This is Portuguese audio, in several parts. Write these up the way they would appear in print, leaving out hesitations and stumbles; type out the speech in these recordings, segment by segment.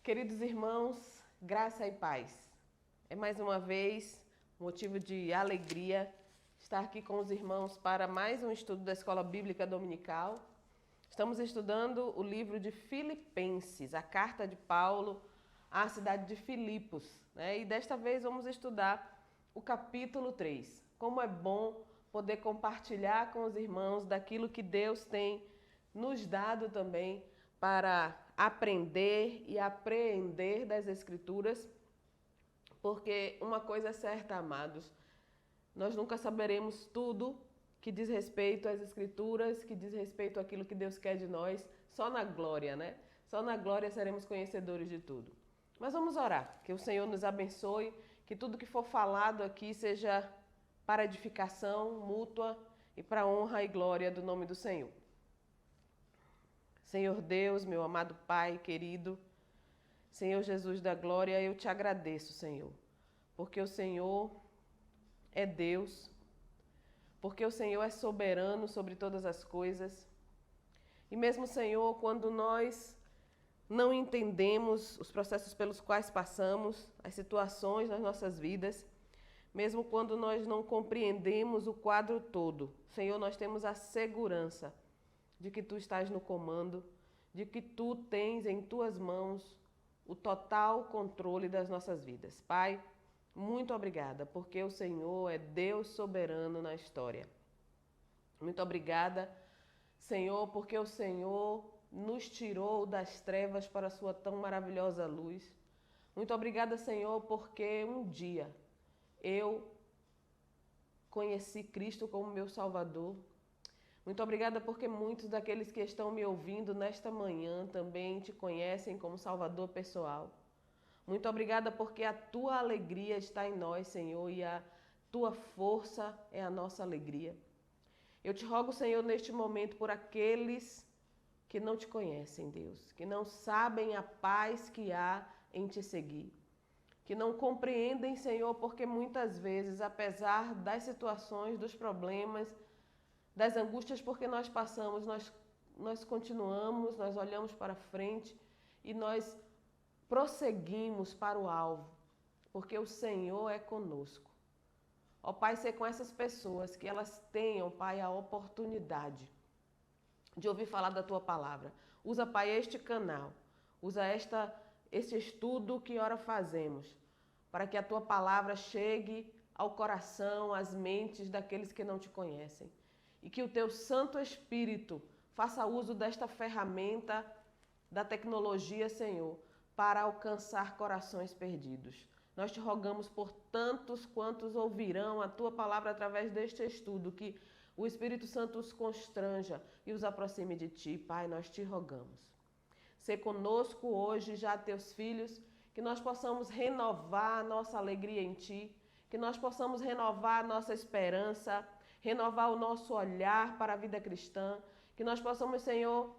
Queridos irmãos, graça e paz. É mais uma vez motivo de alegria estar aqui com os irmãos para mais um estudo da Escola Bíblica Dominical. Estamos estudando o livro de Filipenses, a carta de Paulo à cidade de Filipos, né? E desta vez vamos estudar o capítulo 3. Como é bom poder compartilhar com os irmãos daquilo que Deus tem nos dado também para aprender e apreender das Escrituras, porque uma coisa é certa, amados, nós nunca saberemos tudo que diz respeito às Escrituras, que diz respeito àquilo que Deus quer de nós, só na glória, né? Só na glória seremos conhecedores de tudo. Mas vamos orar, que o Senhor nos abençoe, que tudo que for falado aqui seja para edificação mútua e para a honra e glória do nome do Senhor. Senhor Deus, meu amado Pai querido, Senhor Jesus da glória, eu te agradeço, Senhor, porque o Senhor é Deus, porque o Senhor é soberano sobre todas as coisas. E mesmo, Senhor, quando nós não entendemos os processos pelos quais passamos, as situações nas nossas vidas, mesmo quando nós não compreendemos o quadro todo, Senhor, nós temos a segurança de que Tu estás no comando, de que Tu tens em Tuas mãos o total controle das nossas vidas. Pai, muito obrigada, porque o Senhor é Deus soberano na história. Muito obrigada, Senhor, porque o Senhor nos tirou das trevas para a Sua tão maravilhosa luz. Muito obrigada, Senhor, porque um dia eu conheci Cristo como meu Salvador. Muito obrigada porque muitos daqueles que estão me ouvindo nesta manhã também te conhecem como Salvador pessoal. Muito obrigada porque a Tua alegria está em nós, Senhor, e a Tua força é a nossa alegria. Eu te rogo, Senhor, neste momento por aqueles que não te conhecem, Deus, que não sabem a paz que há em te seguir, que não compreendem, Senhor, porque muitas vezes, apesar das situações, dos problemas, das angústias porque nós passamos, nós continuamos, nós olhamos para frente e nós prosseguimos para o alvo, porque o Senhor é conosco. Ó Pai, ser com essas pessoas que elas tenham, Pai, a oportunidade de ouvir falar da Tua palavra. Usa, Pai, este canal, usa este estudo que ora fazemos, para que a Tua palavra chegue ao coração, às mentes daqueles que não te conhecem. E que o Teu Santo Espírito faça uso desta ferramenta da tecnologia, Senhor, para alcançar corações perdidos. Nós te rogamos por tantos quantos ouvirão a Tua palavra através deste estudo, que o Espírito Santo os constranja e os aproxime de Ti. Pai, nós te rogamos. Sê conosco hoje já, Teus filhos, que nós possamos renovar a nossa alegria em Ti, que nós possamos renovar a nossa esperança, renovar o nosso olhar para a vida cristã, que nós possamos, Senhor,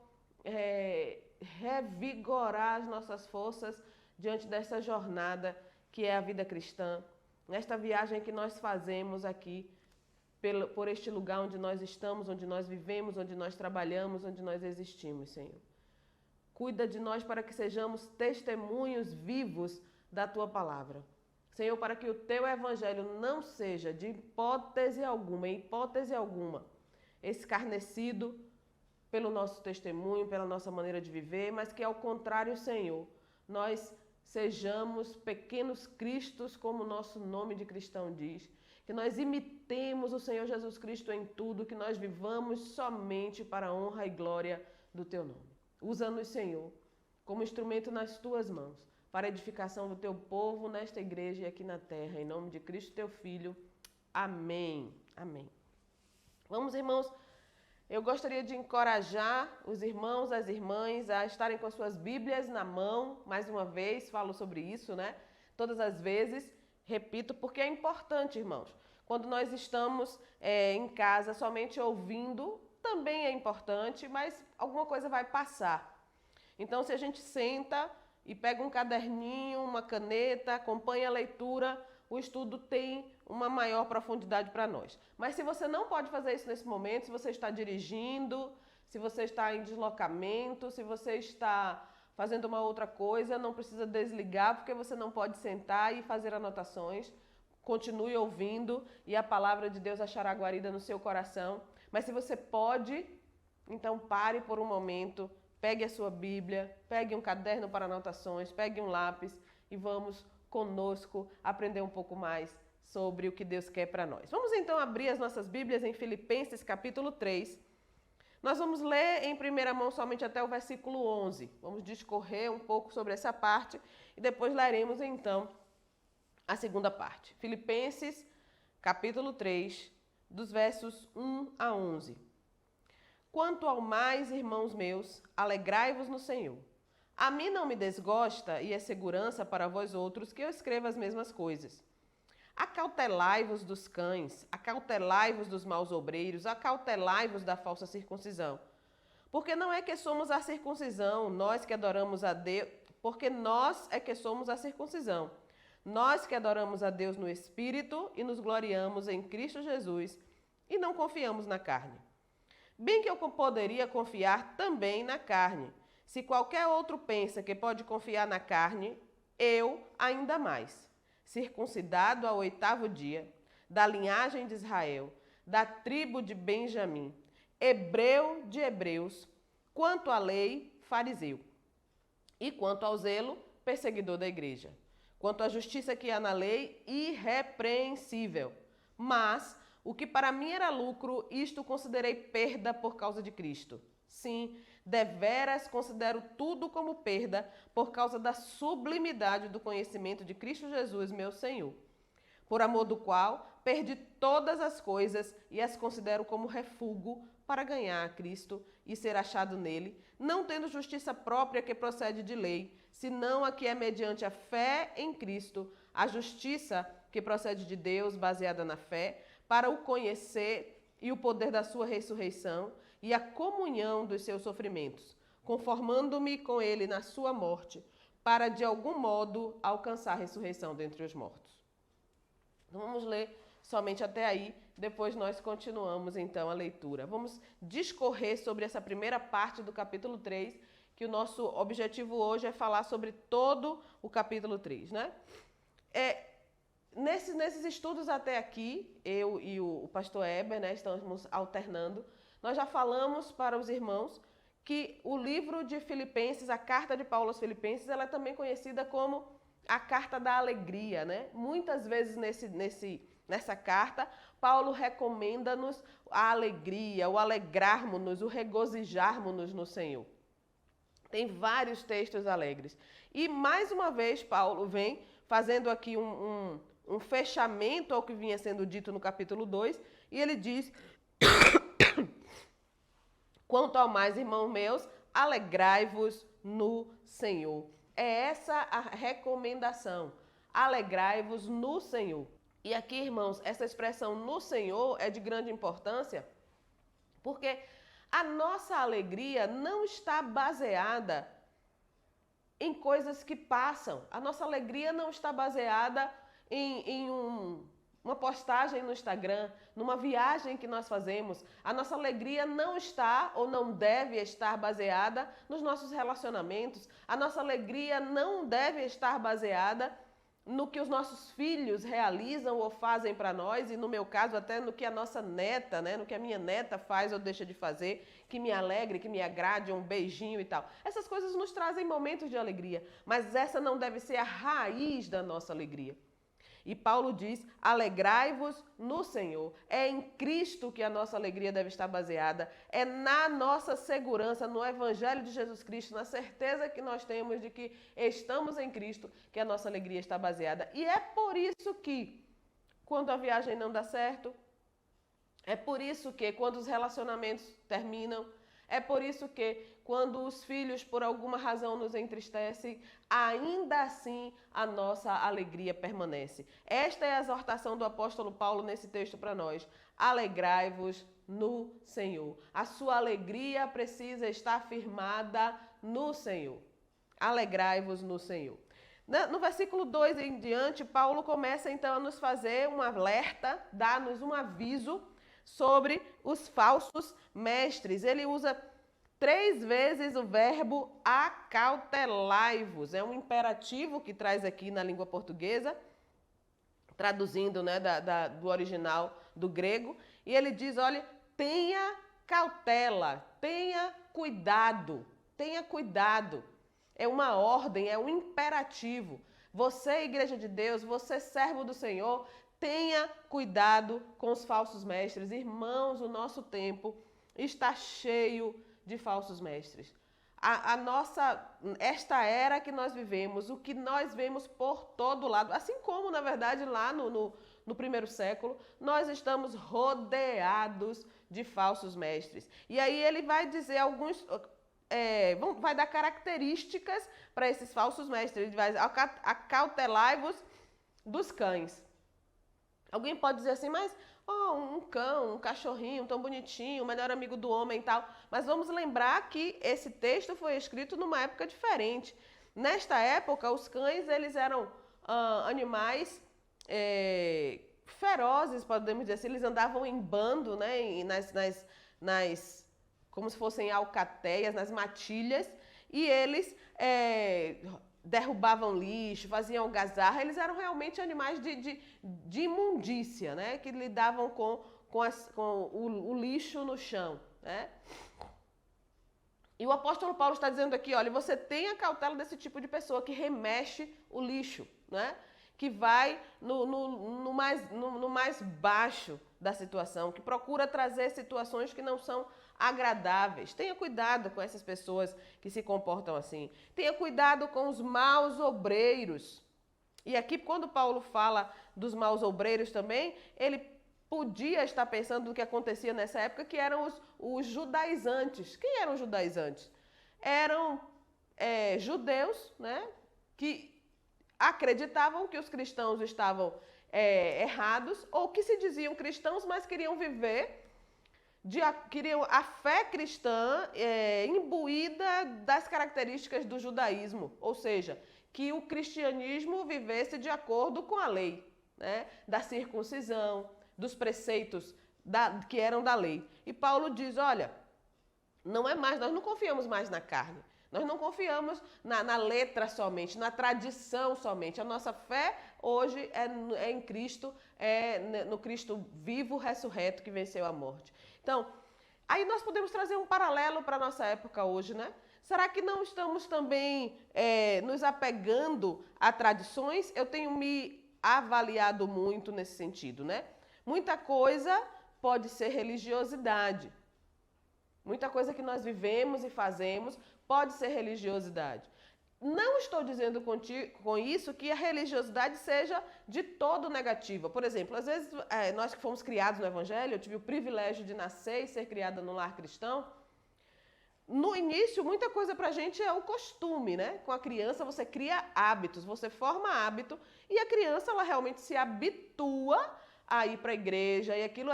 revigorar as nossas forças diante dessa jornada que é a vida cristã, nesta viagem que nós fazemos aqui, por este lugar onde nós estamos, onde nós vivemos, onde nós trabalhamos, onde nós existimos, Senhor. Cuida de nós para que sejamos testemunhos vivos da Tua palavra. Senhor, para que o Teu Evangelho não seja de hipótese alguma, escarnecido pelo nosso testemunho, pela nossa maneira de viver, mas que ao contrário, Senhor, nós sejamos pequenos cristos, como o nosso nome de cristão diz, que nós imitemos o Senhor Jesus Cristo em tudo, que nós vivamos somente para a honra e glória do Teu nome. Usa-nos, Senhor, como instrumento nas Tuas mãos, para a edificação do Teu povo nesta igreja e aqui na terra, em nome de Cristo, Teu Filho. Amém. Amém. Vamos, irmãos, eu gostaria de encorajar os irmãos, as irmãs a estarem com as suas Bíblias na mão. Mais uma vez, falo sobre isso, né? Todas as vezes, repito, porque é importante, irmãos. Quando nós estamos em casa somente ouvindo, também é importante, mas alguma coisa vai passar. Então, se a gente senta e pega um caderninho, uma caneta, acompanha a leitura, o estudo tem uma maior profundidade para nós. Mas se você não pode fazer isso nesse momento, se você está dirigindo, se você está em deslocamento, se você está fazendo uma outra coisa, não precisa desligar, porque você não pode sentar e fazer anotações. Continue ouvindo e a palavra de Deus achará guarida no seu coração. Mas se você pode, então pare por um momento, pegue a sua Bíblia, pegue um caderno para anotações, pegue um lápis e vamos conosco aprender um pouco mais sobre o que Deus quer para nós. Vamos então abrir as nossas Bíblias em Filipenses capítulo 3. Nós vamos ler em primeira mão somente até o versículo 11. Vamos discorrer um pouco sobre essa parte e depois leremos então a segunda parte. Filipenses capítulo 3, dos versos 1 a 11. Quanto ao mais, irmãos meus, alegrai-vos no Senhor. A mim não me desgosta e é segurança para vós outros que eu escreva as mesmas coisas. Acautelai-vos dos cães, acautelai-vos dos maus obreiros, acautelai-vos da falsa circuncisão. Porque não é que somos a circuncisão, nós que adoramos a Deus, porque nós é que somos a circuncisão. Nós que adoramos a Deus no Espírito e nos gloriamos em Cristo Jesus e não confiamos na carne. Bem que eu poderia confiar também na carne. Se qualquer outro pensa que pode confiar na carne, eu ainda mais. Circuncidado ao 8º dia, da linhagem de Israel, da tribo de Benjamim, hebreu de hebreus, quanto à lei, fariseu, e quanto ao zelo, perseguidor da igreja. Quanto à justiça que há na lei, irrepreensível. Mas o que para mim era lucro, isto considerei perda por causa de Cristo. Sim, deveras considero tudo como perda por causa da sublimidade do conhecimento de Cristo Jesus, meu Senhor, por amor do qual perdi todas as coisas e as considero como refúgio para ganhar a Cristo e ser achado nele, não tendo justiça própria que procede de lei, senão a que é mediante a fé em Cristo, a justiça que procede de Deus, baseada na fé, para o conhecer e o poder da sua ressurreição e a comunhão dos seus sofrimentos, conformando-me com ele na sua morte, para de algum modo alcançar a ressurreição dentre os mortos. Então, vamos ler somente até aí, depois nós continuamos então a leitura. Vamos discorrer sobre essa primeira parte do capítulo 3, que o nosso objetivo hoje é falar sobre todo o capítulo 3, né? Nesses estudos até aqui, eu e o pastor Eber, né, estamos alternando, nós já falamos para os irmãos que o livro de Filipenses, a carta de Paulo aos Filipenses, ela é também conhecida como a carta da alegria, né? Muitas vezes nessa carta, Paulo recomenda-nos a alegria, o alegrarmos-nos, o regozijarmos-nos no Senhor. Tem vários textos alegres. E mais uma vez, Paulo vem fazendo aqui um fechamento ao que vinha sendo dito no capítulo 2, e ele diz: quanto ao mais, irmãos meus, alegrai-vos no Senhor. É essa a recomendação. Alegrai-vos no Senhor. E aqui, irmãos, essa expressão no Senhor é de grande importância, porque a nossa alegria não está baseada em coisas que passam. A nossa alegria não está baseada em uma postagem no Instagram, numa viagem que nós fazemos. A nossa alegria não está ou não deve estar baseada nos nossos relacionamentos. A nossa alegria não deve estar baseada no que os nossos filhos realizam ou fazem para nós, e no meu caso até no que a nossa neta, né, no que a minha neta faz ou deixa de fazer, que me alegre, que me agrade, um beijinho e tal. Essas coisas nos trazem momentos de alegria, mas essa não deve ser a raiz da nossa alegria. E Paulo diz: alegrai-vos no Senhor. É em Cristo que a nossa alegria deve estar baseada. É na nossa segurança, no Evangelho de Jesus Cristo, na certeza que nós temos de que estamos em Cristo, que a nossa alegria está baseada. E é por isso que, quando a viagem não dá certo, é por isso que, quando os relacionamentos terminam, é por isso que, quando os filhos, por alguma razão, nos entristecem, ainda assim a nossa alegria permanece. Esta é a exortação do apóstolo Paulo nesse texto para nós. Alegrai-vos no Senhor. A sua alegria precisa estar firmada no Senhor. Alegrai-vos no Senhor. No versículo 2 em diante, Paulo começa então a nos fazer um alerta, dá-nos um aviso sobre os falsos mestres. Ele usa 3 vezes o verbo acautelai-vos. É um imperativo que traz aqui na língua portuguesa, traduzindo, né, do original do grego. E ele diz, olha, tenha cautela, tenha cuidado, tenha cuidado. É uma ordem, é um imperativo. Você, igreja de Deus, você, servo do Senhor, tenha cuidado com os falsos mestres. Irmãos, o nosso tempo está cheio de falsos mestres. Esta era que nós vivemos, o que nós vemos por todo lado, assim como, na verdade, lá no primeiro século, nós estamos rodeados de falsos mestres. E aí ele vai dizer alguns... vai dar características para esses falsos mestres. Ele vai dizer, acautelai-vos dos cães. Alguém pode dizer assim, mas um cão, um cachorrinho tão bonitinho, o melhor amigo do homem e tal. Mas vamos lembrar que esse texto foi escrito numa época diferente. Nesta época, os cães eles eram animais ferozes, podemos dizer assim. Eles andavam em bando, né, como se fossem alcateias, nas matilhas, e eles derrubavam lixo, faziam algazarra. Eles eram realmente animais de imundícia, né? Que lidavam com o lixo no chão, né? E o apóstolo Paulo está dizendo aqui, olha, você tenha cautela desse tipo de pessoa que remexe o lixo, né? Que vai no mais baixo da situação, que procura trazer situações que não são agradáveis. Tenha cuidado com essas pessoas que se comportam assim. Tenha cuidado com os maus obreiros. E aqui, quando Paulo fala dos maus obreiros também, ele podia estar pensando no que acontecia nessa época, que eram os judaizantes. Quem eram os judaizantes? Eram judeus, né, que acreditavam que os cristãos estavam errados, ou que se diziam cristãos, mas queriam viver, queriam a fé cristã imbuída das características do judaísmo, ou seja, que o cristianismo vivesse de acordo com a lei, né, da circuncisão, dos preceitos que eram da lei. E Paulo diz, olha, não é mais, nós não confiamos mais na carne. Nós não confiamos na letra somente, na tradição somente. A nossa fé hoje é em Cristo, no Cristo vivo, ressurreto, que venceu a morte. Então, aí nós podemos trazer um paralelo para a nossa época hoje, né? Será que não estamos também nos apegando a tradições? Eu tenho me avaliado muito nesse sentido, né? Muita coisa pode ser religiosidade. Muita coisa que nós vivemos e fazemos pode ser religiosidade. Não estou dizendo com isso que a religiosidade seja de todo negativa. Por exemplo, às vezes nós que fomos criados no Evangelho, eu tive o privilégio de nascer e ser criada no lar cristão. No início, muita coisa pra gente é o costume, né? Com a criança você cria hábitos, você forma hábito e a criança ela realmente se habitua a ir para a igreja, e aquilo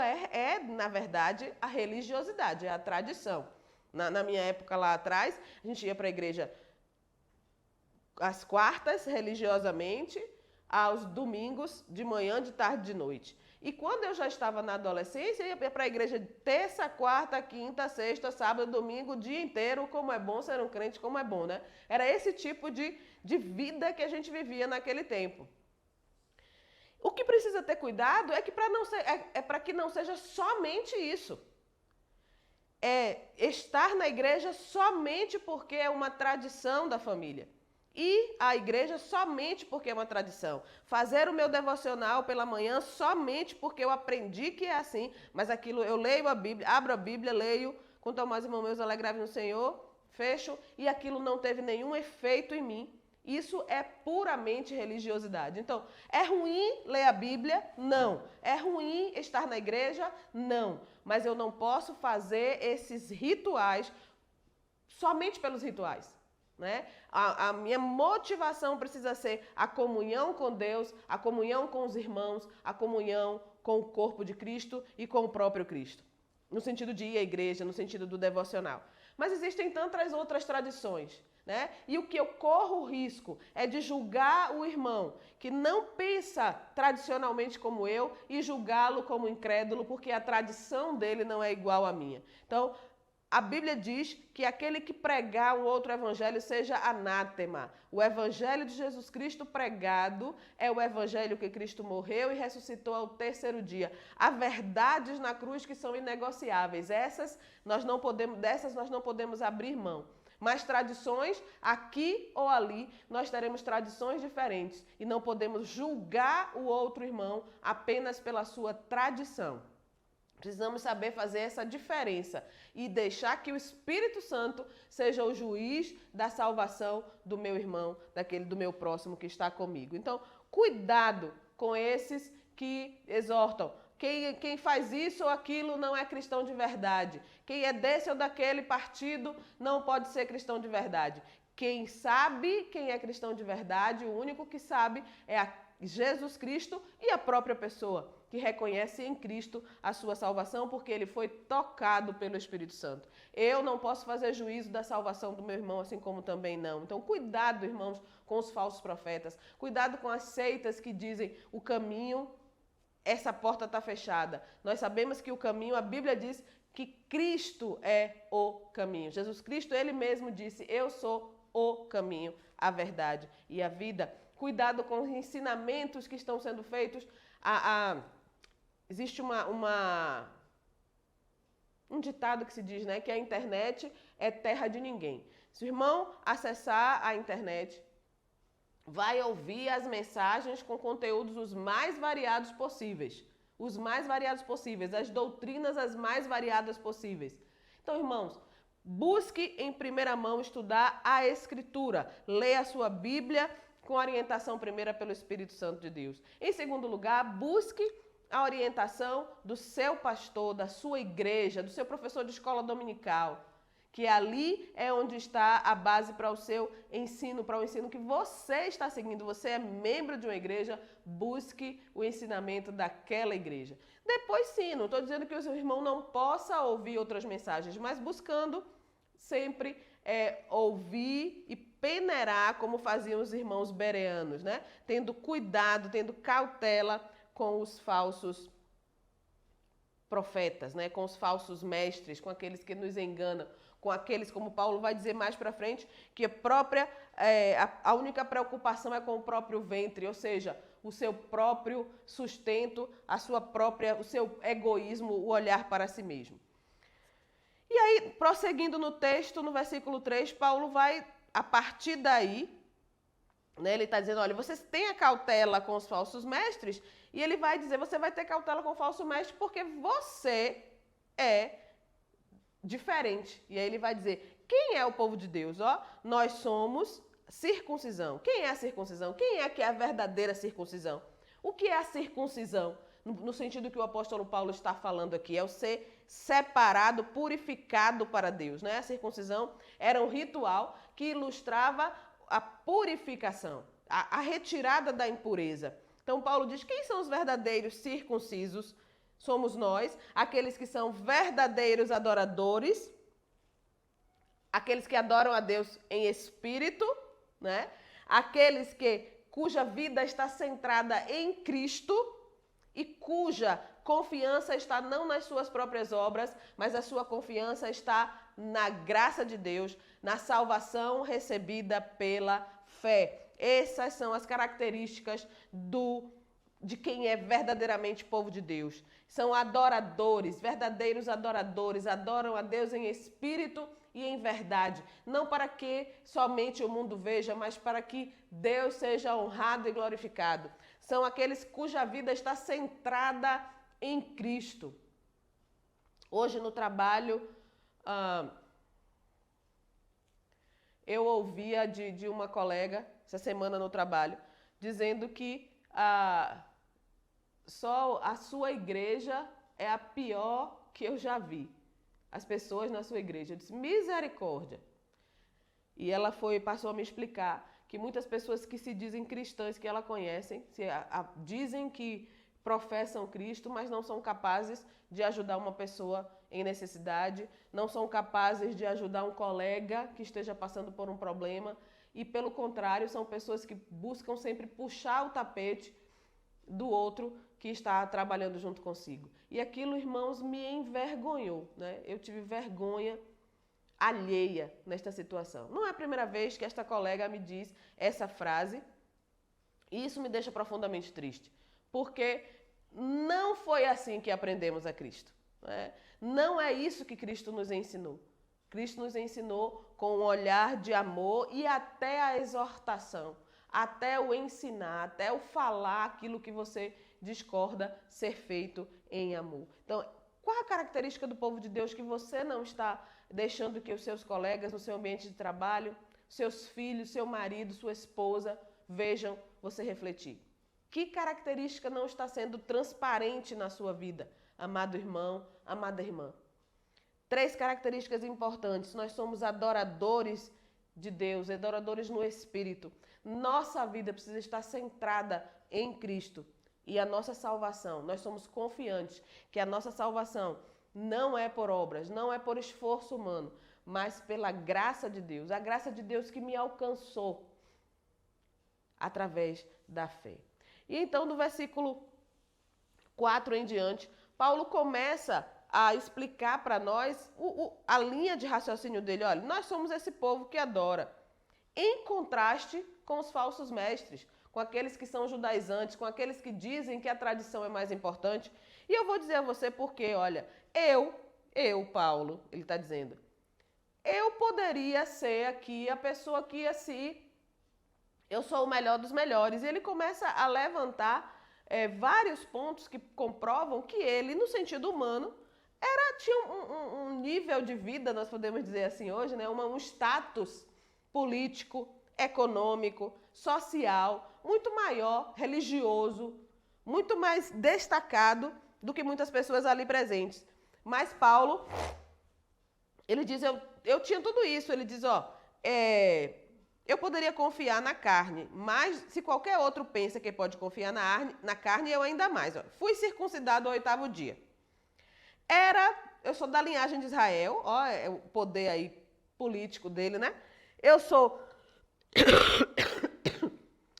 na verdade, a religiosidade, é a tradição. Na minha época lá atrás, a gente ia para a igreja às quartas, religiosamente, aos domingos, de manhã, de tarde, de noite. E quando eu já estava na adolescência, eu ia para a igreja terça, quarta, quinta, sexta, sábado, domingo, o dia inteiro. Como é bom ser um crente, como é bom, né? Era esse tipo de vida que a gente vivia naquele tempo. O que precisa ter cuidado é que para que não seja somente isso. Estar na igreja somente porque é uma tradição da família. Ir à igreja somente porque é uma tradição. Fazer o meu devocional pela manhã somente porque eu aprendi que é assim. Mas aquilo, eu leio a Bíblia, abro a Bíblia, leio, quanto ao mais, irmão meus, alegrai-vos no Senhor, fecho, e aquilo não teve nenhum efeito em mim. Isso é puramente religiosidade. Então, é ruim ler a Bíblia? Não. É ruim estar na igreja? Não. Mas eu não posso fazer esses rituais somente pelos rituais, né? A minha motivação precisa ser a comunhão com Deus, a comunhão com os irmãos, a comunhão com o corpo de Cristo e com o próprio Cristo. No sentido de ir à igreja, no sentido do devocional. Mas existem tantas outras tradições, né? E o que eu corro o risco é de julgar o irmão que não pensa tradicionalmente como eu e julgá-lo como incrédulo porque a tradição dele não é igual à minha. Então, a Bíblia diz que aquele que pregar um outro evangelho seja anátema. O evangelho de Jesus Cristo pregado é o evangelho que Cristo morreu e ressuscitou ao terceiro dia. Há verdades na cruz que são inegociáveis. Dessas nós não podemos abrir mão. Mas tradições, aqui ou ali, nós teremos tradições diferentes e não podemos julgar o outro irmão apenas pela sua tradição. Precisamos saber fazer essa diferença e deixar que o Espírito Santo seja o juiz da salvação do meu irmão, do meu próximo que está comigo. Então, cuidado com esses que exortam. Quem faz isso ou aquilo não é cristão de verdade. Quem é desse ou daquele partido não pode ser cristão de verdade. Quem sabe quem é cristão de verdade, o único que sabe é Jesus Cristo e a própria pessoa, que reconhece em Cristo a sua salvação, porque ele foi tocado pelo Espírito Santo. Eu não posso fazer juízo da salvação do meu irmão, assim como também não. Então, cuidado, irmãos, com os falsos profetas. Cuidado com as seitas que dizem o caminho, essa porta está fechada. Nós sabemos que o caminho, a Bíblia diz que Cristo é o caminho. Jesus Cristo, ele mesmo disse, eu sou o caminho, a verdade e a vida. Cuidado com os ensinamentos que estão sendo feitos. Existe um ditado que se diz, né, que a internet é terra de ninguém. Se o irmão acessar a internet, vai ouvir as mensagens com conteúdos os mais variados possíveis. Os mais variados possíveis, as doutrinas as mais variadas possíveis. Então, irmãos, busque em primeira mão estudar a Escritura. Leia a sua Bíblia com orientação primeira pelo Espírito Santo de Deus. Em segundo lugar, busque a orientação do seu pastor, da sua igreja, do seu professor de escola dominical, que ali é onde está a base para o seu ensino, para o ensino que você está seguindo. Você é membro de uma igreja, busque o ensinamento daquela igreja. Depois sim, não estou dizendo que o seu irmão não possa ouvir outras mensagens, mas buscando sempre ouvir e peneirar como faziam os irmãos bereanos, né? Tendo cuidado, tendo cautela com os falsos profetas, né? Com os falsos mestres, com aqueles que nos enganam, com aqueles, como Paulo vai dizer mais para frente, que a única preocupação é com o próprio ventre, ou seja, o seu próprio sustento, o seu egoísmo, o olhar para si mesmo. E aí, prosseguindo no texto, no versículo 3, Paulo vai, a partir daí, né, ele está dizendo, olha, vocês tenham cautela com os falsos mestres, e ele vai dizer, você vai ter cautela com o falso mestre porque você é diferente. E aí ele vai dizer, quem é o povo de Deus? Nós somos circuncisão. Quem é a circuncisão? Quem é que é a verdadeira circuncisão? O que é a circuncisão? No sentido que o apóstolo Paulo está falando aqui, é o ser separado, purificado para Deus, né? A circuncisão era um ritual que ilustrava a purificação, a retirada da impureza. Então Paulo diz, quem são os verdadeiros circuncisos? Somos nós, aqueles que são verdadeiros adoradores, aqueles que adoram a Deus em espírito, né? Aqueles cuja vida está centrada em Cristo e cuja confiança está não nas suas próprias obras, mas a sua confiança está na graça de Deus, na salvação recebida pela fé. Essas são as características de quem é verdadeiramente povo de Deus. São adoradores, verdadeiros adoradores, adoram a Deus em espírito e em verdade. Não para que somente o mundo veja, mas para que Deus seja honrado e glorificado. São aqueles cuja vida está centrada em Cristo. Hoje no trabalho, eu ouvia de uma colega, essa semana no trabalho, dizendo que só a sua igreja é a pior que eu já vi. As pessoas na sua igreja. Eu disse, misericórdia. E ela passou a me explicar que muitas pessoas que se dizem cristãs, que ela conhecem, dizem que professam Cristo, mas não são capazes de ajudar uma pessoa em necessidade, não são capazes de ajudar um colega que esteja passando por um problema e, pelo contrário, são pessoas que buscam sempre puxar o tapete do outro que está trabalhando junto consigo. E aquilo, irmãos, me envergonhou, né? Eu tive vergonha alheia nesta situação. Não é a primeira vez que esta colega me diz essa frase e isso me deixa profundamente triste, porque não foi assim que aprendemos a Cristo. Né? Não é isso que Cristo nos ensinou. Cristo nos ensinou com um olhar de amor e até a exortação, até o ensinar, até o falar aquilo que você discorda ser feito em amor. Então, qual a característica do povo de Deus que você não está deixando que os seus colegas no seu ambiente de trabalho, seus filhos, seu marido, sua esposa vejam você refletir? Que característica não está sendo transparente na sua vida, amado irmão, amada irmã? 3 características importantes. Nós somos adoradores de Deus, adoradores no Espírito. Nossa vida precisa estar centrada em Cristo e a nossa salvação. Nós somos confiantes que a nossa salvação não é por obras, não é por esforço humano, mas pela graça de Deus. A graça de Deus que me alcançou através da fé. E então, do versículo 4 em diante, Paulo começa a explicar para nós a linha de raciocínio dele. Olha, nós somos esse povo que adora, em contraste com os falsos mestres, com aqueles que são judaizantes, com aqueles que dizem que a tradição é mais importante. E eu vou dizer a você por quê. Olha, eu, Paulo, ele está dizendo, eu poderia ser aqui a pessoa que eu sou o melhor dos melhores. E ele começa a levantar vários pontos que comprovam que ele, no sentido humano, tinha um nível de vida, nós podemos dizer assim hoje, né? Um status político, econômico, social, muito maior, religioso, muito mais destacado do que muitas pessoas ali presentes. Mas Paulo, ele diz, eu tinha tudo isso, ele diz, eu poderia confiar na carne, mas se qualquer outro pensa que pode confiar na carne, eu ainda mais. Fui circuncidado ao 8º dia. Eu sou da linhagem de Israel, é o poder aí político dele, né? Eu sou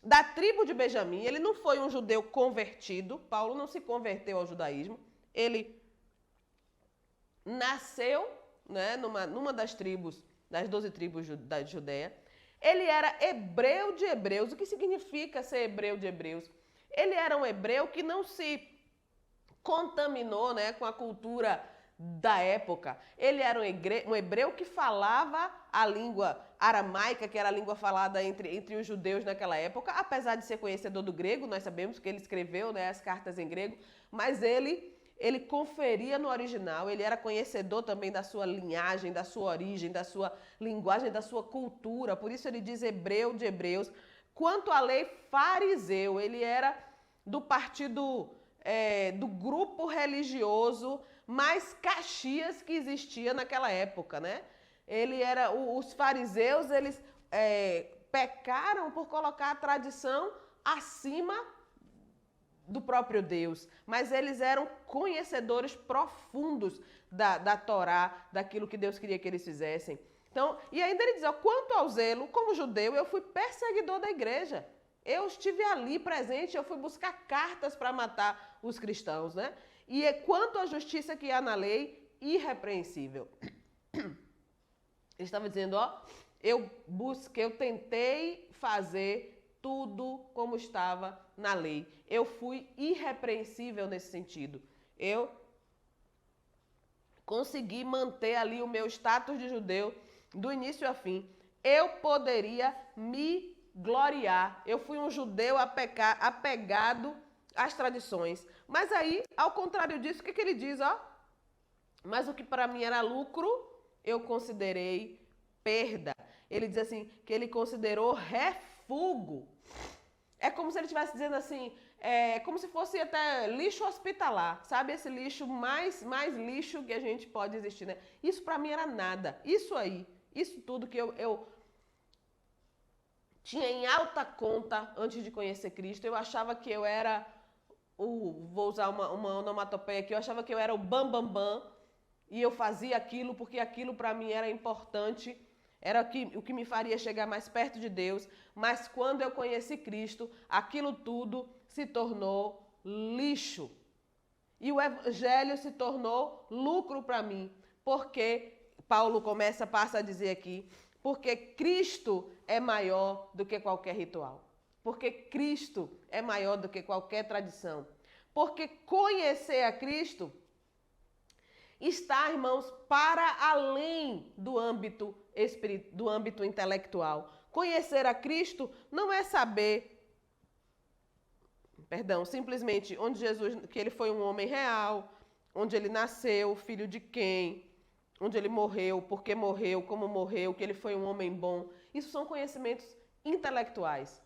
da tribo de Benjamim, ele não foi um judeu convertido, Paulo não se converteu ao judaísmo, ele nasceu, né, numa das tribos, das 12 tribos da Judéia. Ele era hebreu de hebreus. O que significa ser hebreu de hebreus? Ele era um hebreu que não se contaminou, né, com a cultura da época. Ele era um hebreu que falava a língua aramaica, que era a língua falada entre os judeus naquela época, apesar de ser conhecedor do grego. Nós sabemos que ele escreveu, né, as cartas em grego, mas ele conferia no original, ele era conhecedor também da sua linhagem, da sua origem, da sua linguagem, da sua cultura. Por isso ele diz hebreu de hebreus. Quanto à lei, fariseu, ele era do partido, do grupo religioso mais caxias que existia naquela época, né? Os fariseus, eles pecaram por colocar a tradição acima do próprio Deus, mas eles eram conhecedores profundos da Torá, daquilo que Deus queria que eles fizessem. Então, e ainda ele diz, quanto ao zelo, como judeu, eu fui perseguidor da igreja. Eu estive ali presente, eu fui buscar cartas para matar os cristãos, né? E quanto à justiça que há na lei, irrepreensível. Ele estava dizendo, eu tentei fazer tudo como estava na lei. Eu fui irrepreensível nesse sentido. Eu consegui manter ali o meu status de judeu do início a fim. Eu poderia me gloriar. Eu fui um judeu apegado às tradições. Mas aí, ao contrário disso, o que ele diz? Mas o que para mim era lucro, eu considerei perda. Ele diz assim, que ele considerou refúgio. É como se ele estivesse dizendo assim, como se fosse até lixo hospitalar, sabe? Esse lixo mais lixo que a gente pode existir, né? Isso para mim era nada. Isso tudo que eu tinha em alta conta antes de conhecer Cristo. Eu achava que eu era vou usar uma onomatopeia aqui, eu achava que eu era o bam, e eu fazia aquilo porque aquilo para mim era importante, era o que me faria chegar mais perto de Deus. Mas quando eu conheci Cristo, aquilo tudo se tornou lixo. E o evangelho se tornou lucro para mim, porque Paulo passa a dizer aqui, porque Cristo é maior do que qualquer ritual. Porque Cristo é maior do que qualquer tradição. Porque conhecer a Cristo está, irmãos, para além do âmbito intelectual. Conhecer a Cristo não é saber, simplesmente onde Jesus, que ele foi um homem real, onde ele nasceu, filho de quem, onde ele morreu, por que morreu, como morreu, que ele foi um homem bom. Isso são conhecimentos intelectuais.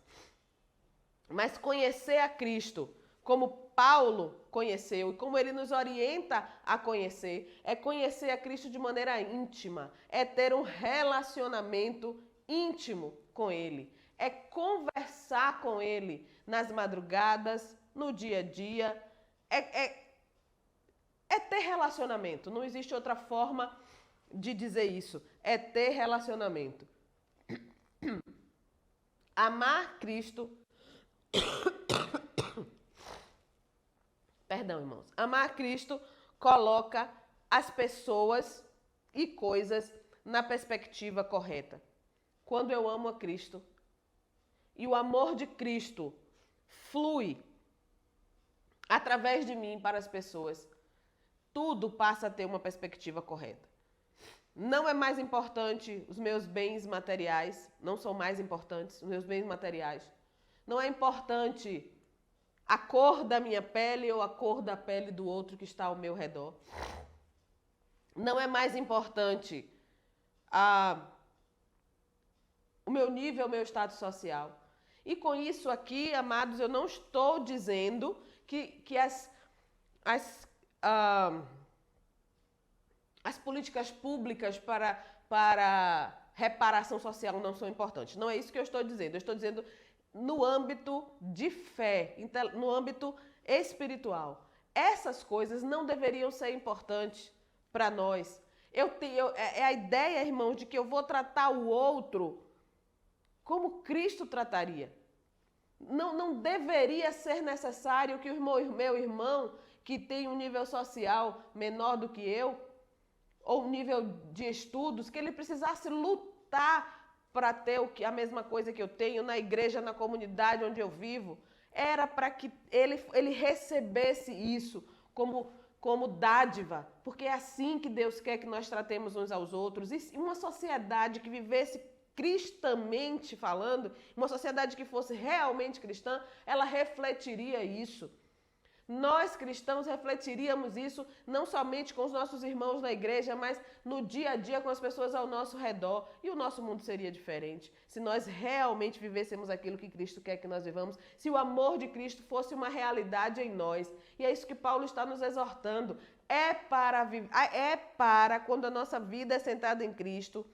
Mas conhecer a Cristo, como Paulo conheceu e como ele nos orienta a conhecer, é conhecer a Cristo de maneira íntima, é ter um relacionamento íntimo com ele, é conversar com ele nas madrugadas, no dia a dia, é ter relacionamento. Não existe outra forma de dizer isso. É ter relacionamento. Amar Cristo. Perdão, irmãos. Amar Cristo coloca as pessoas e coisas na perspectiva correta. Quando eu amo a Cristo e o amor de Cristo flui através de mim para as pessoas, tudo passa a ter uma perspectiva correta. Não é mais importante os meus bens materiais, não são mais importantes os meus bens materiais. Não é importante a cor da minha pele ou a cor da pele do outro que está ao meu redor. Não é mais importante o meu nível, o meu status social. E com isso aqui, amados, eu não estou dizendo que as políticas públicas para reparação social não são importantes. Não é isso que eu estou dizendo. Eu estou dizendo no âmbito de fé, no âmbito espiritual. Essas coisas não deveriam ser importantes para nós. É a ideia, irmãos, de que eu vou tratar o outro como Cristo trataria. Não deveria ser necessário que o meu irmão, que tem um nível social menor do que eu, ou um nível de estudos, que ele precisasse lutar para ter a mesma coisa que eu tenho na igreja, na comunidade onde eu vivo. Era para que ele recebesse isso como dádiva, porque é assim que Deus quer que nós tratemos uns aos outros. E uma sociedade que vivesse cristamente falando, uma sociedade que fosse realmente cristã, ela refletiria isso. Nós cristãos refletiríamos isso não somente com os nossos irmãos na igreja, mas no dia a dia com as pessoas ao nosso redor. E o nosso mundo seria diferente se nós realmente vivêssemos aquilo que Cristo quer que nós vivamos, se o amor de Cristo fosse uma realidade em nós. E é isso que Paulo está nos exortando. É para quando a nossa vida é centrada em Cristo,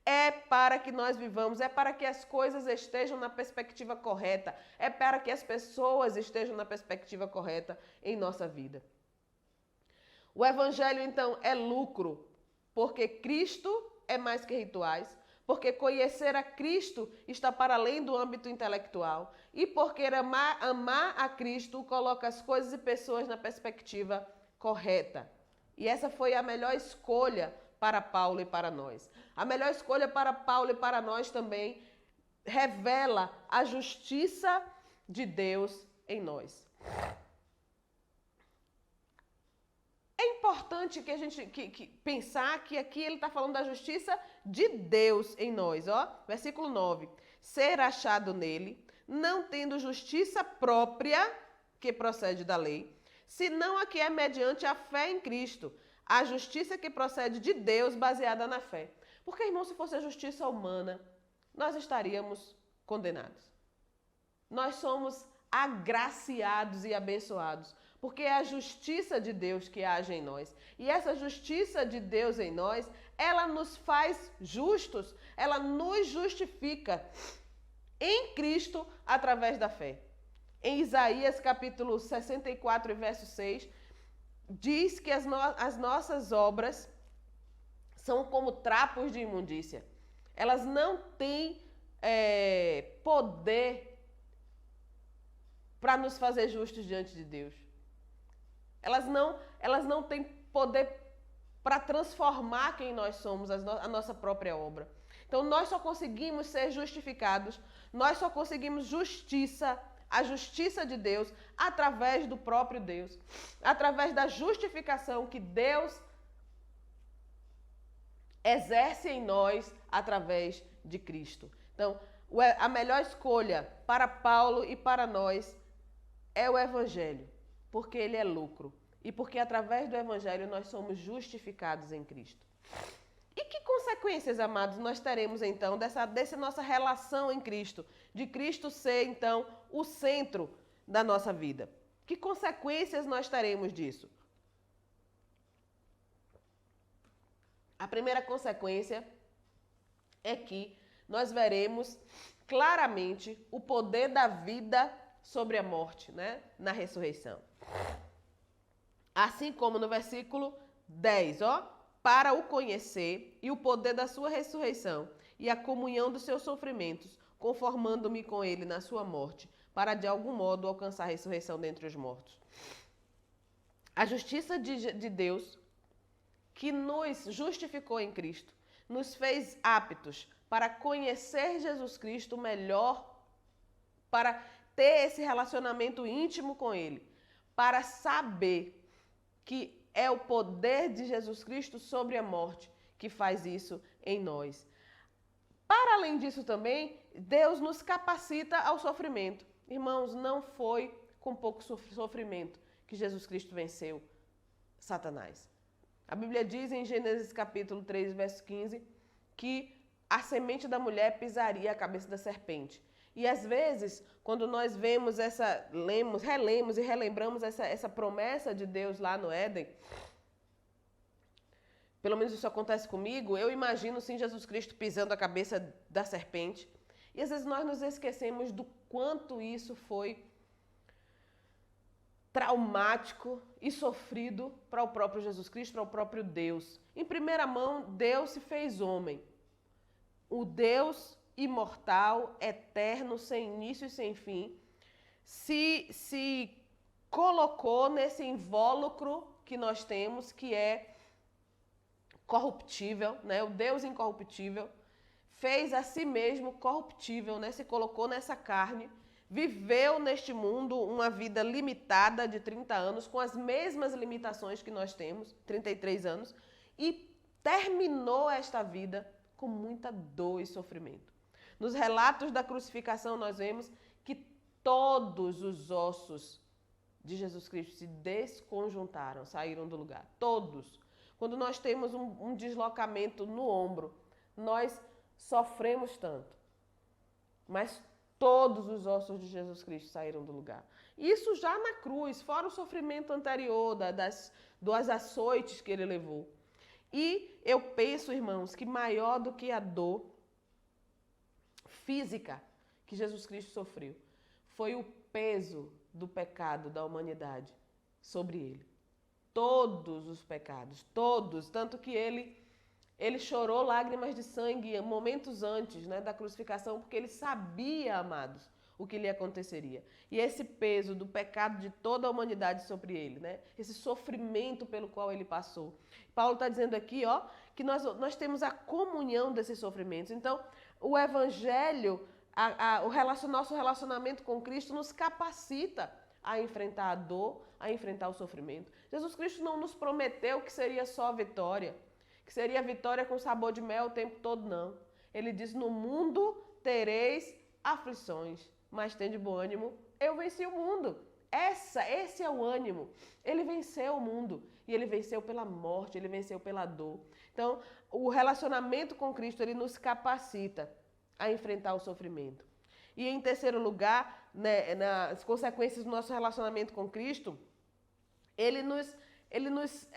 é para que nós vivamos, é para que as coisas estejam na perspectiva correta, é para que as pessoas estejam na perspectiva correta em nossa vida. O Evangelho, então, é lucro, porque Cristo é mais que rituais, porque conhecer a Cristo está para além do âmbito intelectual e porque amar a Cristo coloca as coisas e pessoas na perspectiva correta. E essa foi a melhor escolha para Paulo e para nós. A melhor escolha para Paulo e para nós também revela a justiça de Deus em nós. É importante que a gente pensar que aqui ele está falando da justiça de Deus em nós. Ó, versículo 9. Ser achado nele, não tendo justiça própria, que procede da lei, senão a que é mediante a fé em Cristo, a justiça que procede de Deus baseada na fé. Porque, irmão, se fosse a justiça humana, nós estaríamos condenados. Nós somos agraciados e abençoados, porque é a justiça de Deus que age em nós. E essa justiça de Deus em nós, ela nos faz justos, ela nos justifica em Cristo através da fé. Em Isaías capítulo 64, verso 6, diz que as nossas obras são como trapos de imundícia. Elas não têm poder para nos fazer justos diante de Deus. Elas não têm poder para transformar quem nós somos, a nossa própria obra. Então, nós só conseguimos ser justificados, nós só conseguimos justiça, a justiça de Deus, através do próprio Deus, através da justificação que Deus exerce em nós através de Cristo. Então, a melhor escolha para Paulo e para nós é o Evangelho, porque ele é lucro e porque através do Evangelho nós somos justificados em Cristo. E que consequências, amados, nós teremos então dessa nossa relação em Cristo, de Cristo ser então o centro da nossa vida? Que consequências nós teremos disso? A primeira consequência é que nós veremos claramente o poder da vida sobre a morte, né? Na ressurreição. Assim como no versículo 10, para o conhecer e o poder da sua ressurreição e a comunhão dos seus sofrimentos, conformando-me com ele na sua morte, para de algum modo alcançar a ressurreição dentre os mortos. A justiça de Deus, que nos justificou em Cristo, nos fez aptos para conhecer Jesus Cristo melhor, para ter esse relacionamento íntimo com Ele, para saber que é o poder de Jesus Cristo sobre a morte que faz isso em nós. Para além disso também, Deus nos capacita ao sofrimento. Irmãos, não foi com pouco sofrimento que Jesus Cristo venceu Satanás. A Bíblia diz em Gênesis capítulo 3, verso 15, que a semente da mulher pisaria a cabeça da serpente. E às vezes, quando nós vemos relemos e relembramos essa promessa de Deus lá no Éden, pelo menos isso acontece comigo, eu imagino sim Jesus Cristo pisando a cabeça da serpente. E às vezes nós nos esquecemos do quanto isso foi traumático e sofrido para o próprio Jesus Cristo, para o próprio Deus. Em primeira mão, Deus se fez homem. O Deus imortal, eterno, sem início e sem fim, se colocou nesse invólucro que nós temos, que é corruptível, né? O Deus incorruptível fez a si mesmo corruptível, né? Se colocou nessa carne, viveu neste mundo uma vida limitada de 30 anos, com as mesmas limitações que nós temos, 33 anos, e terminou esta vida com muita dor e sofrimento. Nos relatos da crucificação nós vemos que todos os ossos de Jesus Cristo se desconjuntaram, saíram do lugar, todos. Quando nós temos um deslocamento no ombro, nós sofremos tanto, mas todos os ossos de Jesus Cristo saíram do lugar. Isso já na cruz, fora o sofrimento anterior, das açoites que ele levou. E eu penso, irmãos, que maior do que a dor física que Jesus Cristo sofreu foi o peso do pecado da humanidade sobre ele. Todos os pecados, todos, tanto que ele chorou lágrimas de sangue momentos antes, né, da crucificação, porque ele sabia, amados, o que lhe aconteceria. E esse peso do pecado de toda a humanidade sobre ele, né, esse sofrimento pelo qual ele passou. Paulo está dizendo aqui, que nós temos a comunhão desses sofrimentos. Então, o Evangelho, nosso relacionamento com Cristo nos capacita a enfrentar a dor, a enfrentar o sofrimento. Jesus Cristo não nos prometeu que seria só vitória, que seria vitória com sabor de mel o tempo todo, não. Ele diz, no mundo tereis aflições, mas tende bom ânimo, eu venci o mundo. Esse é o ânimo. Ele venceu o mundo e ele venceu pela morte, ele venceu pela dor. Então, o relacionamento com Cristo, ele nos capacita a enfrentar o sofrimento. E em terceiro lugar, né, nas consequências do nosso relacionamento com Cristo, ele nos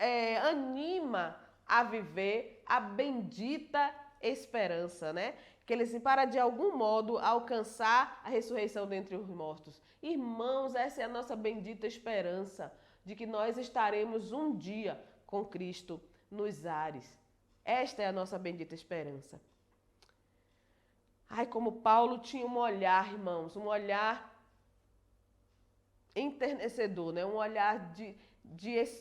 anima a viver a bendita esperança, né? Que ele se para de algum modo alcançar a ressurreição dentre os mortos. Irmãos, essa é a nossa bendita esperança de que nós estaremos um dia com Cristo nos ares. Esta é a nossa bendita esperança. Ai, como Paulo tinha um olhar, irmãos, um olhar enternecedor, né? Um olhar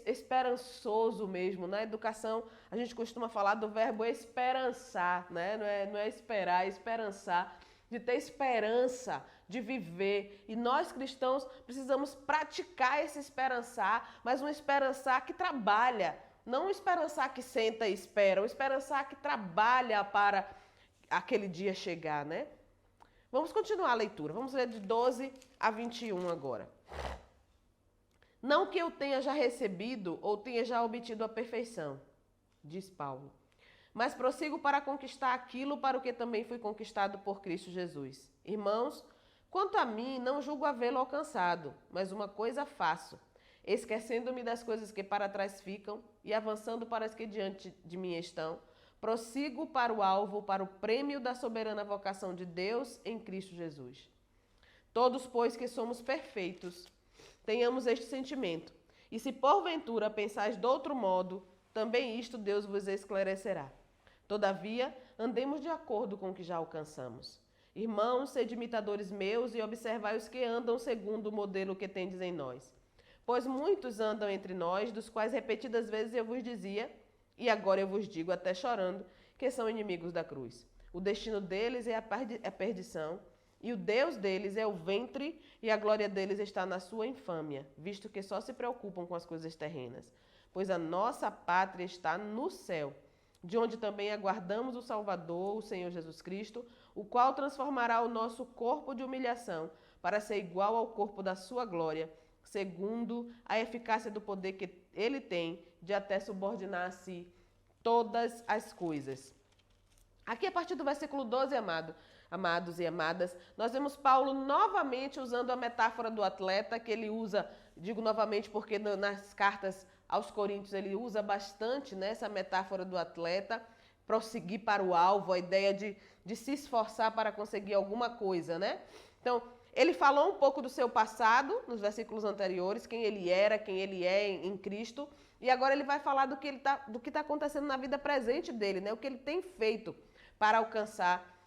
esperançoso mesmo. Na educação, a gente costuma falar do verbo esperançar, né? Não é esperar, é esperançar, de ter esperança de viver. E nós cristãos precisamos praticar esse esperançar, mas um esperançar que trabalha, não um esperançar que senta e espera, um esperançar que trabalha para aquele dia chegar, né? Vamos continuar a leitura. Vamos ler de 12 a 21 agora. Não que eu tenha já recebido ou tenha já obtido a perfeição, diz Paulo, mas prossigo para conquistar aquilo para o que também fui conquistado por Cristo Jesus. Irmãos, quanto a mim, não julgo havê-lo alcançado, mas uma coisa faço, esquecendo-me das coisas que para trás ficam e avançando para as que diante de mim estão, prossigo para o alvo, para o prêmio da soberana vocação de Deus em Cristo Jesus. Todos, pois, que somos perfeitos, tenhamos este sentimento. E se porventura pensais de outro modo, também isto Deus vos esclarecerá. Todavia, andemos de acordo com o que já alcançamos. Irmãos, sede imitadores meus e observai os que andam segundo o modelo que tendes em nós. Pois muitos andam entre nós, dos quais repetidas vezes eu vos dizia, e agora eu vos digo até chorando, que são inimigos da cruz. O destino deles é a perdição, e o Deus deles é o ventre, e a glória deles está na sua infâmia, visto que só se preocupam com as coisas terrenas. Pois a nossa pátria está no céu, de onde também aguardamos o Salvador, o Senhor Jesus Cristo, o qual transformará o nosso corpo de humilhação para ser igual ao corpo da sua glória, segundo a eficácia do poder que ele tem de até subordinar a si todas as coisas. Aqui, a partir do versículo 12, amados e amadas, nós vemos Paulo novamente usando a metáfora do atleta, que ele usa, digo novamente porque nas cartas aos Coríntios ele usa bastante, né, essa metáfora do atleta, prosseguir para o alvo, a ideia de se esforçar para conseguir alguma coisa, né? Então, ele falou um pouco do seu passado, nos versículos anteriores, quem ele era, quem ele é em Cristo, e agora ele vai falar do que está acontecendo na vida presente dele, né? O que ele tem feito para alcançar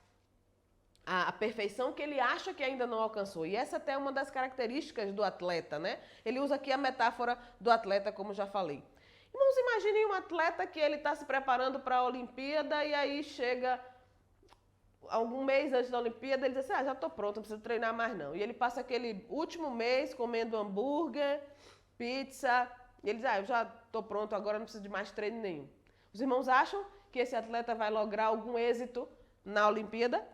a perfeição que ele acha que ainda não alcançou. E essa até é uma das características do atleta, né? Ele usa aqui a metáfora do atleta, como já falei. Irmãos, imaginem um atleta que ele está se preparando para a Olimpíada e aí chega algum mês antes da Olimpíada, ele diz assim, já estou pronto, não preciso treinar mais não. E ele passa aquele último mês comendo hambúrguer, pizza, e ele diz, eu já estou pronto, agora não preciso de mais treino nenhum. Os irmãos acham que esse atleta vai lograr algum êxito na Olimpíada?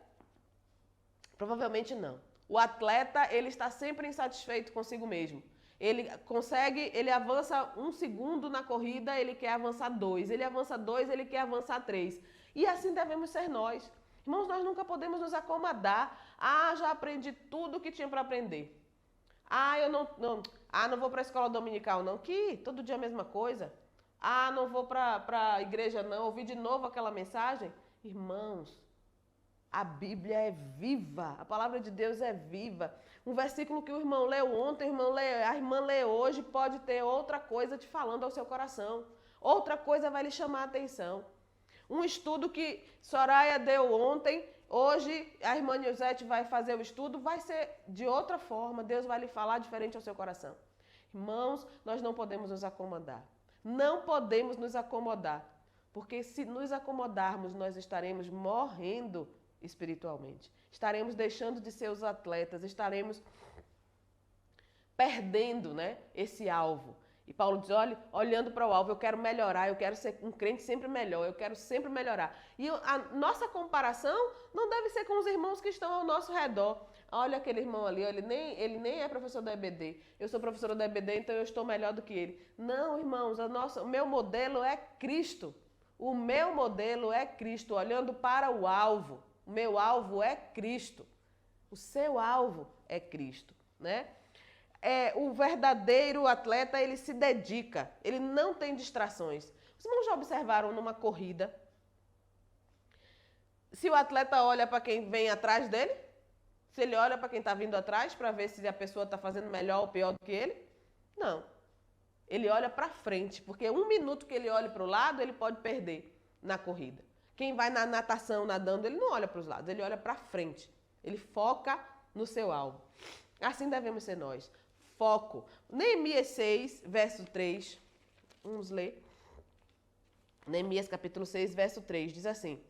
Provavelmente não. O atleta, ele está sempre insatisfeito consigo mesmo. Ele avança 1 segundo na corrida, ele quer avançar 2. Ele avança 2, ele quer avançar 3. E assim devemos ser nós. Irmãos, nós nunca podemos nos acomodar. Já aprendi tudo o que tinha para aprender. Eu não vou para a escola dominical, não. Que todo dia a mesma coisa. Não vou para a igreja, não. Ouvi de novo aquela mensagem. Irmãos, a Bíblia é viva, a palavra de Deus é viva. Um versículo que o irmão leu ontem, a irmã lê hoje, pode ter outra coisa te falando ao seu coração. Outra coisa vai lhe chamar a atenção. Um estudo que Soraya deu ontem, hoje a irmã Nilzete vai fazer o estudo, vai ser de outra forma, Deus vai lhe falar diferente ao seu coração. Irmãos, nós não podemos nos acomodar. Não podemos nos acomodar, porque se nos acomodarmos, nós estaremos morrendo espiritualmente. Estaremos deixando de ser os atletas, estaremos perdendo, né, esse alvo. E Paulo diz, olhando para o alvo, eu quero melhorar, eu quero ser um crente sempre melhor, eu quero sempre melhorar. E a nossa comparação não deve ser com os irmãos que estão ao nosso redor. Olha aquele irmão ali, ele nem é professor da EBD. Eu sou professora da EBD, então eu estou melhor do que ele. Não, irmãos, o meu modelo é Cristo. O meu modelo é Cristo, olhando para o alvo. O meu alvo é Cristo. O seu alvo é Cristo, né? O verdadeiro atleta, ele se dedica, ele não tem distrações. Os irmãos já observaram numa corrida? Se o atleta olha para quem vem atrás dele, se ele olha para quem está vindo atrás para ver se a pessoa está fazendo melhor ou pior do que ele, não. Ele olha para frente, porque 1 minuto que ele olhe para o lado, ele pode perder na corrida. Quem vai na natação, nadando, ele não olha para os lados, ele olha para frente. Ele foca no seu alvo. Assim devemos ser nós. foco. Neemias 6, verso 3. Vamos ler. Neemias capítulo 6, verso 3. Diz assim.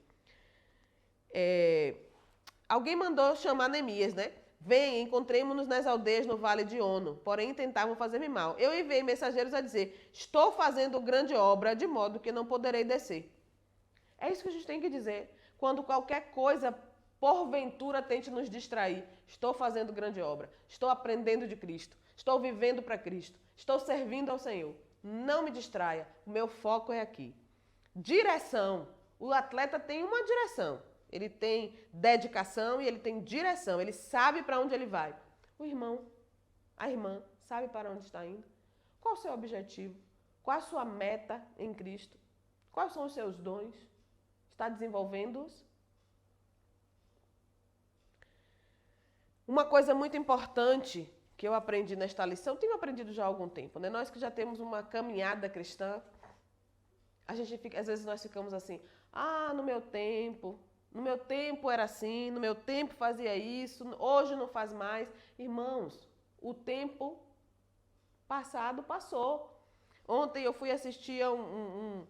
Alguém mandou chamar Neemias, né? Vem, encontremos-nos nas aldeias no vale de Ono, porém tentavam fazer-me mal. Eu enviei mensageiros a dizer, estou fazendo grande obra, de modo que não poderei descer. É isso que a gente tem que dizer. Quando qualquer coisa, porventura, tente nos distrair. Estou fazendo grande obra, estou aprendendo de Cristo, estou vivendo para Cristo, estou servindo ao Senhor. Não me distraia, o meu foco é aqui. Direção. O atleta tem uma direção. Ele tem dedicação e ele tem direção. Ele sabe para onde ele vai. O irmão, a irmã, sabe para onde está indo? Qual o seu objetivo? Qual a sua meta em Cristo? Quais são os seus dons? Está desenvolvendo-os? Uma coisa muito importante que eu aprendi nesta lição, tenho aprendido já há algum tempo, né? Nós que já temos uma caminhada cristã, a gente fica, às vezes nós ficamos assim, no meu tempo era assim, no meu tempo fazia isso, hoje não faz mais. Irmãos, o tempo passado passou. Ontem eu fui assistir a um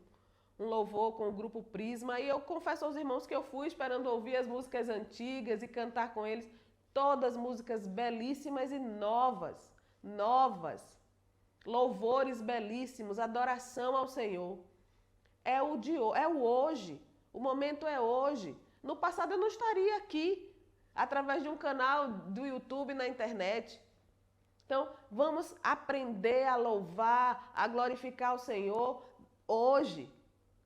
louvor com o grupo Prisma e eu confesso aos irmãos que eu fui esperando ouvir as músicas antigas e cantar com eles. Todas músicas belíssimas e novas. Louvores belíssimos, adoração ao Senhor. É o hoje. O momento é hoje. No passado eu não estaria aqui, através de um canal do YouTube na internet. Então, vamos aprender a louvar, a glorificar o Senhor hoje.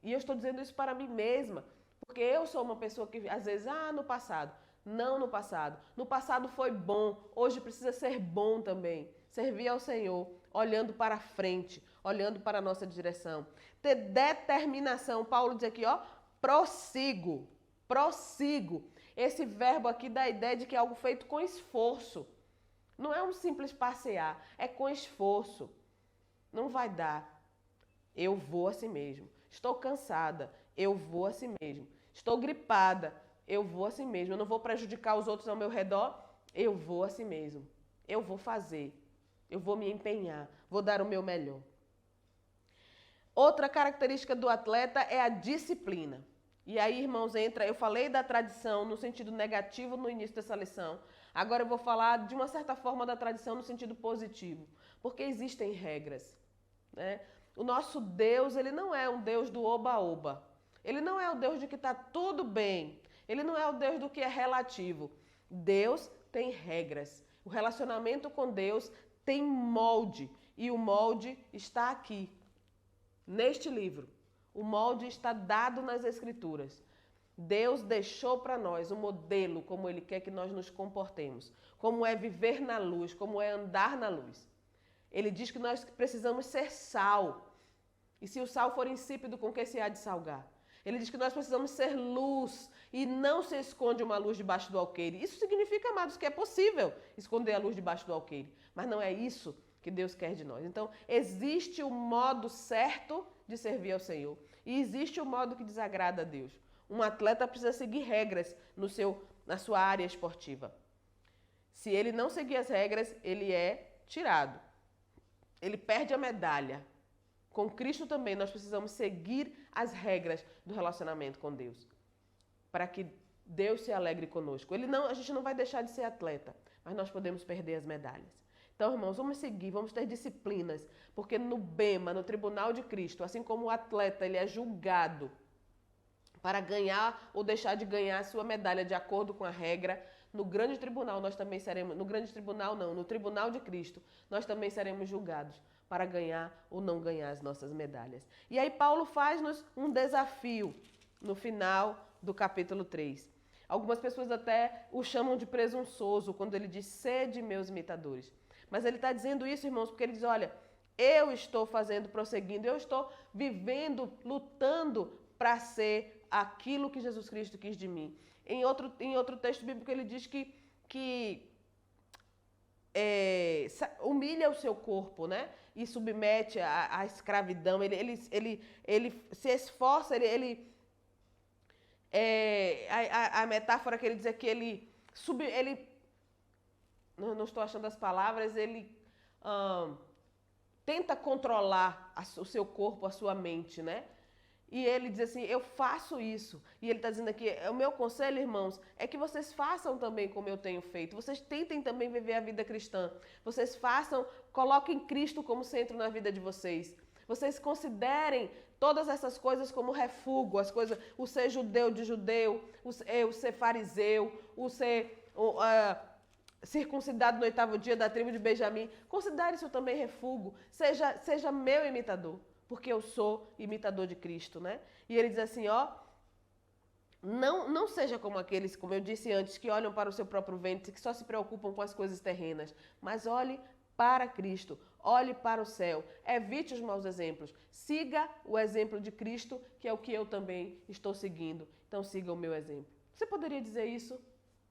E eu estou dizendo isso para mim mesma, porque eu sou uma pessoa que às vezes, no passado. Não no passado. No passado foi bom, hoje precisa ser bom também. Servir ao Senhor, olhando para frente, olhando para a nossa direção. Ter determinação. Paulo diz aqui, prossigo. Esse verbo aqui dá a ideia de que é algo feito com esforço. Não é um simples passear, é com esforço. Não vai dar. Eu vou assim mesmo. Estou cansada, eu vou assim mesmo. Estou gripada, eu vou assim mesmo. Eu não vou prejudicar os outros ao meu redor, eu vou assim mesmo. Eu vou fazer, eu vou me empenhar, vou dar o meu melhor. Outra característica do atleta é a disciplina. E aí, irmãos, eu falei da tradição no sentido negativo no início dessa lição. Agora eu vou falar, de uma certa forma, da tradição no sentido positivo. Porque existem regras, né? O nosso Deus, ele não é um Deus do oba-oba. Ele não é o Deus de que está tudo bem. Ele não é o Deus do que é relativo. Deus tem regras. O relacionamento com Deus tem molde. E o molde está aqui, neste livro. O molde está dado nas Escrituras. Deus deixou para nós um modelo como Ele quer que nós nos comportemos. Como é viver na luz, como é andar na luz. Ele diz que nós precisamos ser sal. E se o sal for insípido, com que se há de salgar? Ele diz que nós precisamos ser luz e não se esconde uma luz debaixo do alqueire. Isso significa, amados, que é possível esconder a luz debaixo do alqueire. Mas não é isso que Deus quer de nós. Então, existe o modo certo de servir ao Senhor. E existe o modo que desagrada a Deus. Um atleta precisa seguir regras na sua área esportiva. Se ele não seguir as regras, ele é tirado. Ele perde a medalha. Com Cristo também nós precisamos seguir as regras do relacionamento com Deus. Para que Deus se alegre conosco. A gente não vai deixar de ser atleta, mas nós podemos perder as medalhas. Então, irmãos, vamos seguir, vamos ter disciplinas, porque no bema, no tribunal de Cristo, assim como o atleta ele é julgado para ganhar ou deixar de ganhar a sua medalha de acordo com a regra, no grande tribunal nós também seremos, no grande tribunal não, no tribunal de Cristo, nós também seremos julgados para ganhar ou não ganhar as nossas medalhas. E aí Paulo faz-nos um desafio no final do capítulo 3. Algumas pessoas até o chamam de presunçoso quando ele diz, sede meus imitadores. Mas ele está dizendo isso, irmãos, porque ele diz, olha, eu estou prosseguindo, eu estou vivendo, lutando para ser aquilo que Jesus Cristo quis de mim. Em outro texto bíblico ele diz que humilha o seu corpo, né? E submete à escravidão. Ele se esforça, a metáfora que ele diz é que ele não estou achando as palavras, ele tenta controlar o seu corpo, a sua mente, né? E ele diz assim, eu faço isso. E ele está dizendo aqui, o meu conselho, irmãos, é que vocês façam também como eu tenho feito. Vocês tentem também viver a vida cristã. Vocês façam, coloquem Cristo como centro na vida de vocês. Vocês considerem todas essas coisas como refúgio, as coisas, o ser judeu de judeu, o ser fariseu, o ser circuncidado no 8º dia da tribo de Benjamim. Considere isso também refúgio. Seja meu imitador, porque eu sou imitador de Cristo, né? E ele diz assim, ó, não seja como aqueles, como eu disse antes, que olham para o seu próprio ventre, que só se preocupam com as coisas terrenas, mas olhe para Cristo, olhe para o céu, evite os maus exemplos, siga o exemplo de Cristo, que é o que eu também estou seguindo. Então siga o meu exemplo. Você poderia dizer isso,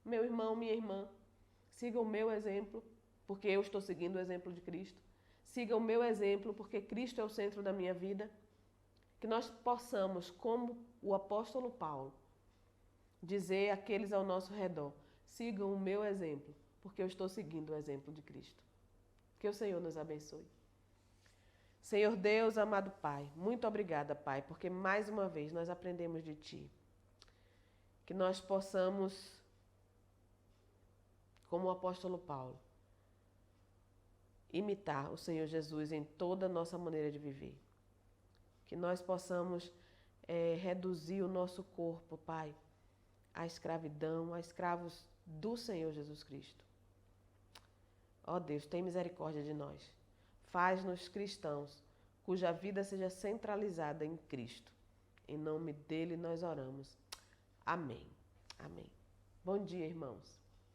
meu irmão, minha irmã? Siga o meu exemplo, porque eu estou seguindo o exemplo de Cristo. Siga o meu exemplo, porque Cristo é o centro da minha vida. Que nós possamos, como o apóstolo Paulo, dizer àqueles ao nosso redor, sigam o meu exemplo, porque eu estou seguindo o exemplo de Cristo. Que o Senhor nos abençoe. Senhor Deus, amado Pai, muito obrigada, Pai, porque mais uma vez nós aprendemos de Ti. Que nós possamos, como o apóstolo Paulo, imitar o Senhor Jesus em toda a nossa maneira de viver. Que nós possamos reduzir o nosso corpo, Pai, à escravidão, a escravos do Senhor Jesus Cristo. Ó Deus, tem misericórdia de nós. Faz-nos cristãos, cuja vida seja centralizada em Cristo. Em nome dele nós oramos. Amém. Amém. Bom dia, irmãos.